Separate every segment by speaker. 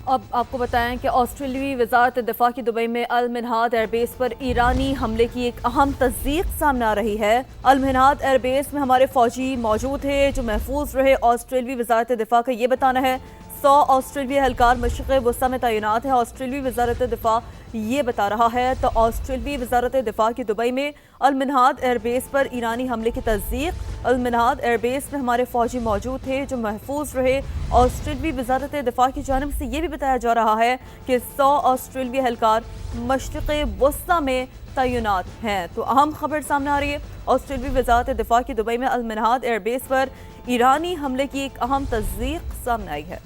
Speaker 1: اب آپ کو بتائیں کہ آسٹریلوی وزارت دفاع کی دبئی میں المنہاد ایئر بیس پر ایرانی حملے کی ایک اہم تصدیق سامنے آ رہی ہے۔ المنہاد ایئر بیس میں ہمارے فوجی موجود ہیں جو محفوظ رہے۔ آسٹریلوی وزارت دفاع کا یہ بتانا ہے 100 آسٹریلوی اہلکار مشرق وسطی میں تعینات ہیں۔ آسٹریلوی وزارت دفاع یہ بتا رہا ہے تو آسٹریلوی وزارت دفاع کی دبئی میں المنہاد ایئر بیس پر ایرانی حملے کی تصدیق۔ المنہاد ایئر بیس میں ہمارے فوجی موجود تھے جو محفوظ رہے۔ آسٹریلوی وزارت دفاع کی جانب سے یہ بھی بتایا جا رہا ہے کہ 100 آسٹریلوی اہلکار مشرق وسطی میں تعینات ہیں۔ تو اہم خبر سامنے آ رہی ہے، آسٹریلوی وزارت دفاع کی دبئی میں المنہاد ایئر بیس پر ایرانی حملے کی ایک اہم تصدیق سامنے آئی ہے۔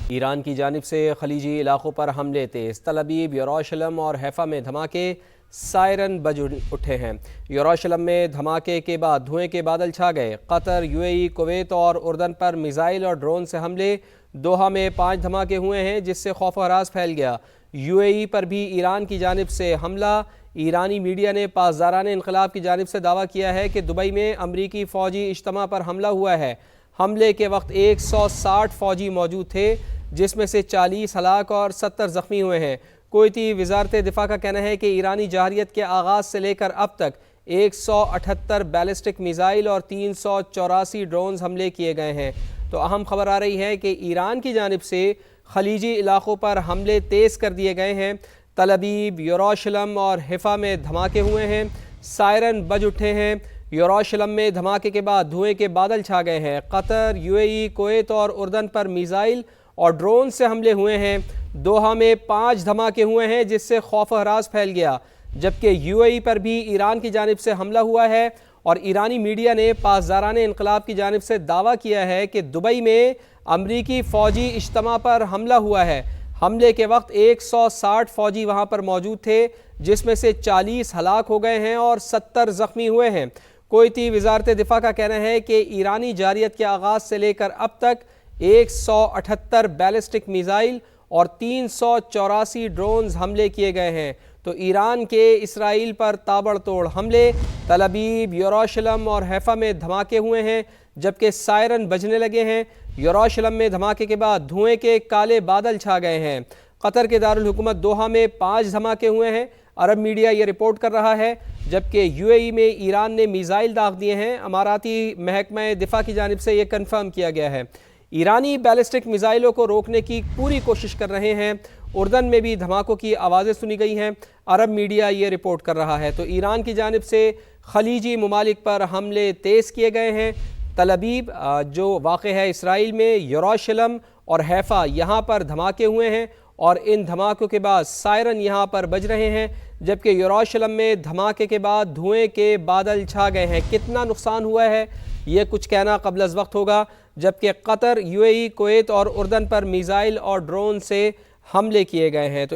Speaker 2: ایران کی جانب سے خلیجی علاقوں پر حملے تیز، تل ابیب، یروشلم اور حیفا میں دھماکے، سائرن بج اٹھے ہیں۔ یروشلم میں دھماکے کے بعد دھوئیں کے بادل چھا گئے۔ قطر، یو اے ای، کویت اور اردن پر میزائل اور ڈرون سے حملے۔ دوحہ میں 5 دھماکے ہوئے ہیں جس سے خوف و ہراس پھیل گیا۔ یو اے ای پر بھی ایران کی جانب سے حملہ۔ ایرانی میڈیا نے پاسداران انقلاب کی جانب سے دعویٰ کیا ہے کہ دبئی میں امریکی فوجی اجتماع پر حملہ ہوا ہے۔ حملے کے وقت 160 فوجی موجود تھے جس میں سے 40 ہلاک اور 70 زخمی ہوئے ہیں۔ کویتی وزارت دفاع کا کہنا ہے کہ ایرانی جارحیت کے آغاز سے لے کر اب تک 178 بیلسٹک میزائل اور 384 ڈرونز حملے کیے گئے ہیں۔ تو اہم خبر آ رہی ہے کہ ایران کی جانب سے خلیجی علاقوں پر حملے تیز کر دیے گئے ہیں۔ تل ابیب، یروشلم اور حیفا میں دھماکے ہوئے ہیں، سائرن بج اٹھے ہیں۔ یروشلم میں دھماکے کے بعد دھوئیں کے بادل چھا گئے ہیں۔ قطر، یو اے ای، کویت اور اردن پر میزائل اور ڈرون سے حملے ہوئے ہیں۔ دوحہ میں 5 دھماکے ہوئے ہیں جس سے خوف و ہراس پھیل گیا، جبکہ یو اے ای پر بھی ایران کی جانب سے حملہ ہوا ہے اور ایرانی میڈیا نے پاسداران انقلاب کی جانب سے دعویٰ کیا ہے کہ دبئی میں امریکی فوجی اجتماع پر حملہ ہوا ہے۔ حملے کے وقت 160 فوجی وہاں پر موجود تھے جس میں سے 40 ہلاک ہو گئے ہیں اور 70 زخمی ہوئے ہیں۔ کویتی وزارت دفاع کا کہنا ہے کہ ایرانی جارحیت کے آغاز سے لے کر اب تک 178 بیلسٹک میزائل اور 384 ڈرونز حملے کیے گئے ہیں۔ تو ایران کے اسرائیل پر تابڑ توڑ حملے، تل ابیب، یروشلم اور حیفا میں دھماکے ہوئے ہیں جبکہ سائرن بجنے لگے ہیں۔ یروشلم میں دھماکے کے بعد دھوئیں کے کالے بادل چھا گئے ہیں۔ قطر کے دارالحکومت دوحہ میں 5 دھماکے ہوئے ہیں، عرب میڈیا یہ رپورٹ کر رہا ہے، جبکہ یو اے ای میں ایران نے میزائل داغ دیے ہیں۔ اماراتی محکمہ دفاع کی جانب سے یہ کنفرم کیا گیا ہے۔ ایرانی بیلسٹک میزائلوں کو روکنے کی پوری کوشش کر رہے ہیں۔ اردن میں بھی دھماکوں کی آوازیں سنی گئی ہیں، عرب میڈیا یہ رپورٹ کر رہا ہے۔ تو ایران کی جانب سے خلیجی ممالک پر حملے تیز کیے گئے ہیں۔ تل ابیب جو واقع ہے اسرائیل میں، یروشلم اور حیفا یہاں پر دھماکے ہوئے ہیں اور ان دھماکوں کے بعد سائرن یہاں پر بج رہے ہیں، جبکہ یروشلم میں دھماکے کے بعد دھوئیں کے بادل چھا گئے ہیں۔ کتنا نقصان ہوا ہے یہ کچھ کہنا قبل از وقت ہوگا، جبکہ قطر، یو اے ای، کویت اور اردن پر میزائل اور ڈرون سے حملے کیے گئے ہیں۔ تو